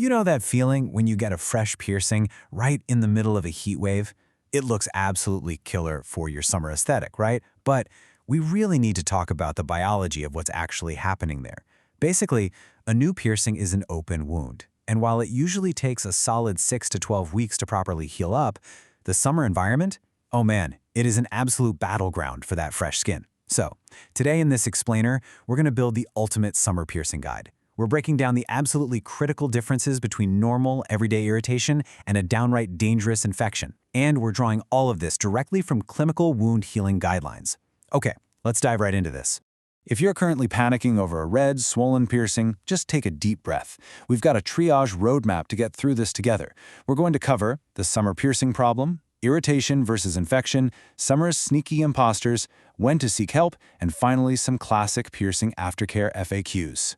You know that feeling when you get a fresh piercing right in the middle of a heat wave? It looks absolutely killer for your summer aesthetic, right? But we really need to talk about the biology of what's actually happening there. Basically, a new piercing is an open wound. And while it usually takes a solid 6 to 12 weeks to properly heal up, the summer environment, oh man, it is an absolute battleground for that fresh skin. So, today in this explainer, we're going to build the ultimate summer piercing guide. We're breaking down the absolutely critical differences between normal, everyday irritation and a downright dangerous infection. And we're drawing all of this directly from clinical wound healing guidelines. Okay, let's dive right into this. If you're currently panicking over a red, swollen piercing, just take a deep breath. We've got a triage roadmap to get through this together. We're going to cover the summer piercing problem, irritation versus infection, summer's sneaky imposters, when to seek help, and finally some classic piercing aftercare FAQs.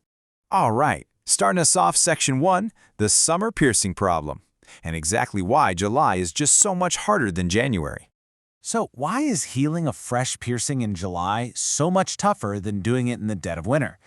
All right, starting us off section 1, the summer piercing problem, and exactly why July is just so much harder than January. So why is healing a fresh piercing in July so much tougher than doing it in the dead of winter?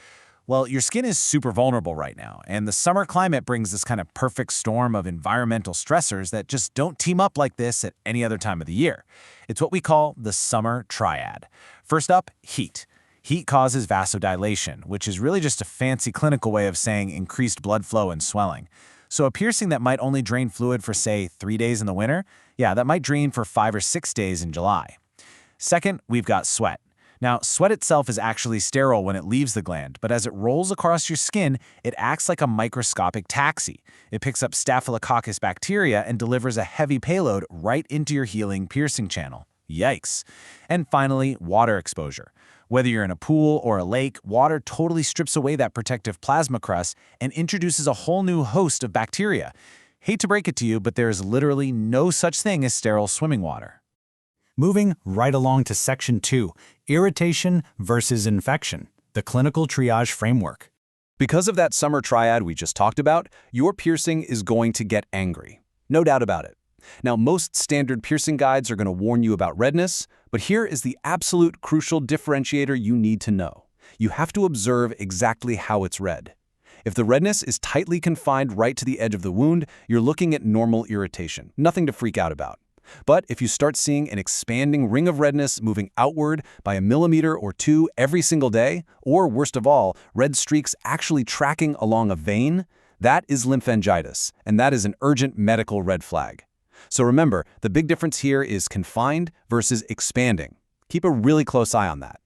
Well, your skin is super vulnerable right now, and the summer climate brings this kind of perfect storm of environmental stressors that just don't team up like this at any other time of the year. It's what we call the summer triad. First up, heat. Heat causes vasodilation, which is really just a fancy clinical way of saying increased blood flow and swelling. So a piercing that might only drain fluid for, say, 3 days in the winter, that might drain for 5 or 6 days in July. Second, we've got sweat. Now, sweat itself is actually sterile when it leaves the gland, but as it rolls across your skin, it acts like a microscopic taxi. It picks up Staphylococcus bacteria and delivers a heavy payload right into your healing piercing channel. Yikes. And finally, water exposure. Whether you're in a pool or a lake, water totally strips away that protective plasma crust and introduces a whole new host of bacteria. Hate to break it to you, but there is literally no such thing as sterile swimming water. Moving right along to section 2, irritation versus infection, the clinical triage framework. Because of that summer triad we just talked about, your piercing is going to get angry. No doubt about it. Now, most standard piercing guides are going to warn you about redness, but here is the absolute crucial differentiator you need to know. You have to observe exactly how it's red. If the redness is tightly confined right to the edge of the wound, you're looking at normal irritation, nothing to freak out about. But if you start seeing an expanding ring of redness moving outward by a millimeter or 2 every single day, or worst of all, red streaks actually tracking along a vein, that is lymphangitis, and that is an urgent medical red flag. So remember, the big difference here is confined versus expanding. Keep a really close eye on that.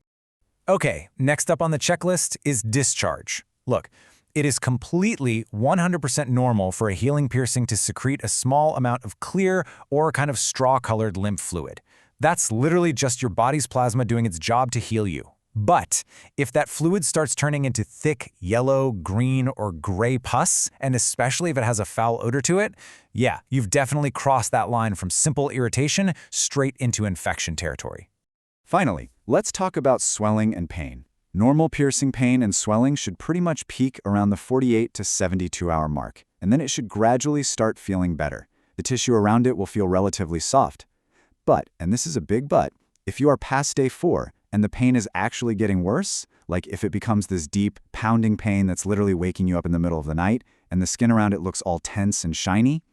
Okay, next up on the checklist is discharge. Look, it is completely 100% normal for a healing piercing to secrete a small amount of clear or kind of straw-colored lymph fluid. That's literally just your body's plasma doing its job to heal you. But if that fluid starts turning into thick yellow, green, or gray pus, and especially if it has a foul odor to it, you've definitely crossed that line from simple irritation straight into infection territory. Finally, let's talk about swelling and pain. Normal piercing pain and swelling should pretty much peak around the 48 to 72-hour mark, and then it should gradually start feeling better. The tissue around it will feel relatively soft. But, and this is a big but, if you are past day 4, and the pain is actually getting worse, like if it becomes this deep, pounding pain that's literally waking you up in the middle of the night, and the skin around it looks all tense and shiny,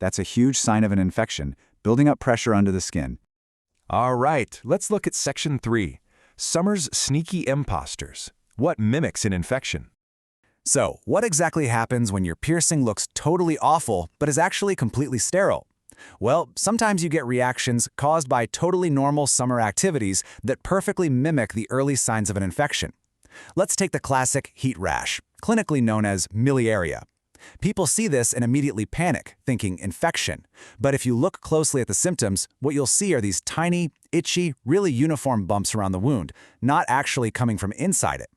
that's a huge sign of an infection, building up pressure under the skin. All right, let's look at section 3, summer's sneaky imposters. What mimics an infection? So, what exactly happens when your piercing looks totally awful, but is actually completely sterile? Well, sometimes you get reactions caused by totally normal summer activities that perfectly mimic the early signs of an infection. Let's take the classic heat rash, clinically known as miliaria. People see this and immediately panic, thinking infection. But if you look closely at the symptoms, what you'll see are these tiny, itchy, really uniform bumps around the wound, not actually coming from inside it.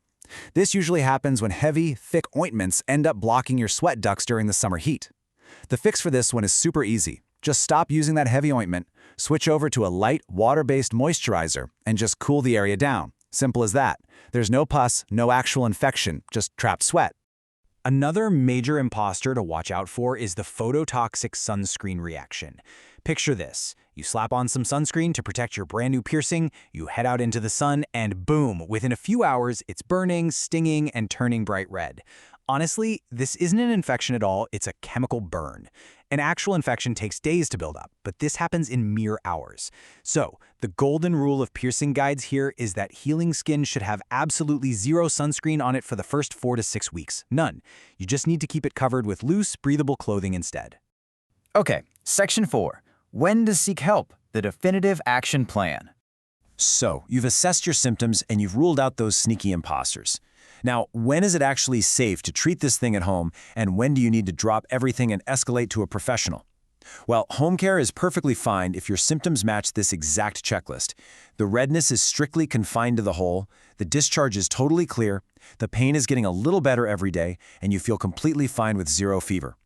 This usually happens when heavy, thick ointments end up blocking your sweat ducts during the summer heat. The fix for this one is super easy. Just stop using that heavy ointment, switch over to a light, water-based moisturizer, and just cool the area down. Simple as that. There's no pus, no actual infection, just trapped sweat. Another major imposter to watch out for is the phototoxic sunscreen reaction. Picture this. You slap on some sunscreen to protect your brand new piercing, you head out into the sun, and boom, within a few hours, it's burning, stinging, and turning bright red. Honestly, this isn't an infection at all, it's a chemical burn. An actual infection takes days to build up, but this happens in mere hours. So, the golden rule of piercing guides here is that healing skin should have absolutely zero sunscreen on it for the first 4 to 6 weeks. None. You just need to keep it covered with loose, breathable clothing instead. Okay, Section 4. When to seek help, the definitive action plan. So, you've assessed your symptoms and you've ruled out those sneaky imposters. Now, when is it actually safe to treat this thing at home, and when do you need to drop everything and escalate to a professional? Well, home care is perfectly fine if your symptoms match this exact checklist. The redness is strictly confined to the hole, the discharge is totally clear, the pain is getting a little better every day, and you feel completely fine with zero fever.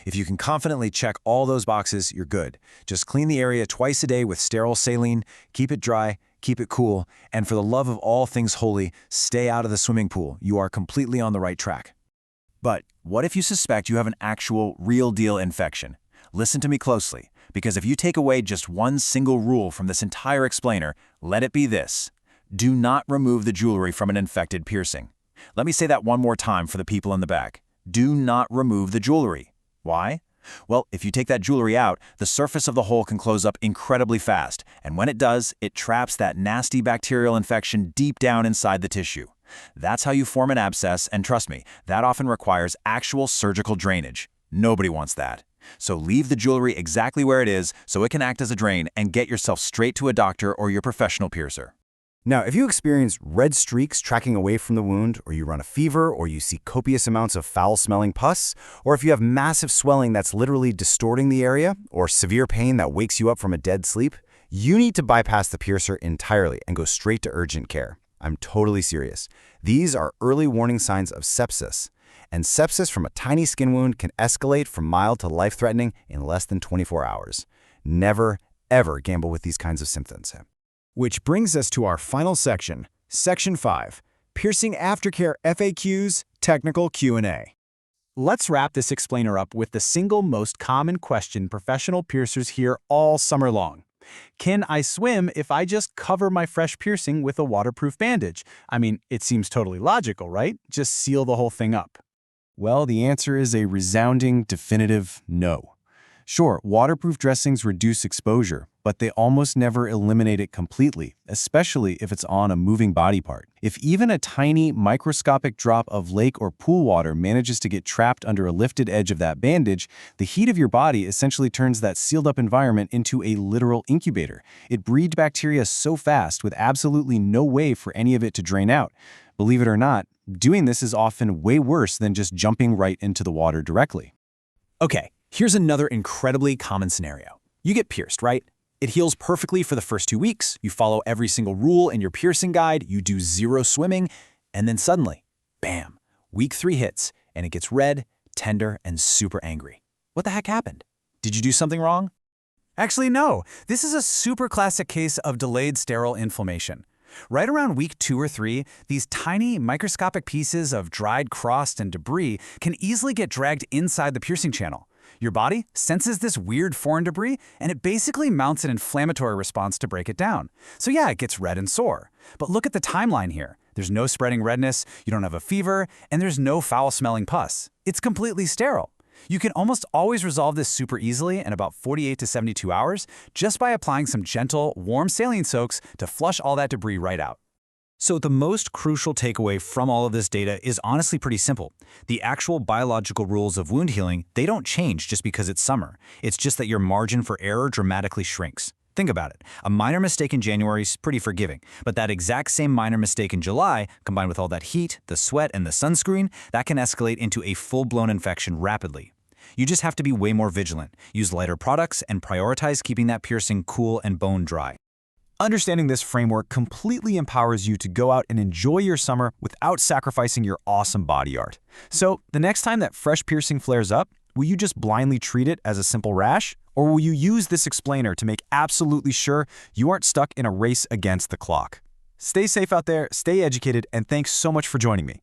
If you can confidently check all those boxes, you're good. Just clean the area twice a day with sterile saline, keep it dry, keep it cool, and for the love of all things holy, stay out of the swimming pool. You are completely on the right track. But what if you suspect you have an actual, real-deal infection? Listen to me closely, because if you take away just one single rule from this entire explainer, let it be this: do not remove the jewelry from an infected piercing. Let me say that one more time for the people in the back. Do not remove the jewelry. Why? Well, if you take that jewelry out, the surface of the hole can close up incredibly fast, and when it does, it traps that nasty bacterial infection deep down inside the tissue. That's how you form an abscess, and trust me, that often requires actual surgical drainage. Nobody wants that. So leave the jewelry exactly where it is so it can act as a drain, and get yourself straight to a doctor or your professional piercer. Now, if you experience red streaks tracking away from the wound, or you run a fever, or you see copious amounts of foul-smelling pus, or if you have massive swelling that's literally distorting the area, or severe pain that wakes you up from a dead sleep, you need to bypass the piercer entirely and go straight to urgent care. I'm totally serious. These are early warning signs of sepsis, and sepsis from a tiny skin wound can escalate from mild to life-threatening in less than 24 hours. Never, ever gamble with these kinds of symptoms. Which brings us to our final section, Section 5, Piercing Aftercare FAQs, Technical Q&A. Let's wrap this explainer up with the single most common question professional piercers hear all summer long. Can I swim if I just cover my fresh piercing with a waterproof bandage? I mean, it seems totally logical, right? Just seal the whole thing up. Well, the answer is a resounding, definitive no. Sure, waterproof dressings reduce exposure, but they almost never eliminate it completely, especially if it's on a moving body part. If even a tiny, microscopic drop of lake or pool water manages to get trapped under a lifted edge of that bandage, the heat of your body essentially turns that sealed-up environment into a literal incubator. It breeds bacteria so fast with absolutely no way for any of it to drain out. Believe it or not, doing this is often way worse than just jumping right into the water directly. Okay, here's another incredibly common scenario. You get pierced, right? It heals perfectly for the first 2 weeks, you follow every single rule in your piercing guide, you do zero swimming, and then suddenly, bam, week 3 hits, and it gets red, tender, and super angry. What the heck happened? Did you do something wrong? Actually, no. This is a super classic case of delayed sterile inflammation. Right around week 2 or 3, these tiny microscopic pieces of dried crust and debris can easily get dragged inside the piercing channel. Your body senses this weird foreign debris, and it basically mounts an inflammatory response to break it down. So yeah, it gets red and sore. But look at the timeline here. There's no spreading redness, you don't have a fever, and there's no foul-smelling pus. It's completely sterile. You can almost always resolve this super easily in about 48 to 72 hours just by applying some gentle, warm saline soaks to flush all that debris right out. So the most crucial takeaway from all of this data is honestly pretty simple. The actual biological rules of wound healing, they don't change just because it's summer. It's just that your margin for error dramatically shrinks. Think about it. A minor mistake in January is pretty forgiving, but that exact same minor mistake in July, combined with all that heat, the sweat, and the sunscreen, that can escalate into a full-blown infection rapidly. You just have to be way more vigilant, use lighter products, and prioritize keeping that piercing cool and bone dry. Understanding this framework completely empowers you to go out and enjoy your summer without sacrificing your awesome body art. So, the next time that fresh piercing flares up, will you just blindly treat it as a simple rash? Or will you use this explainer to make absolutely sure you aren't stuck in a race against the clock? Stay safe out there, stay educated, and thanks so much for joining me.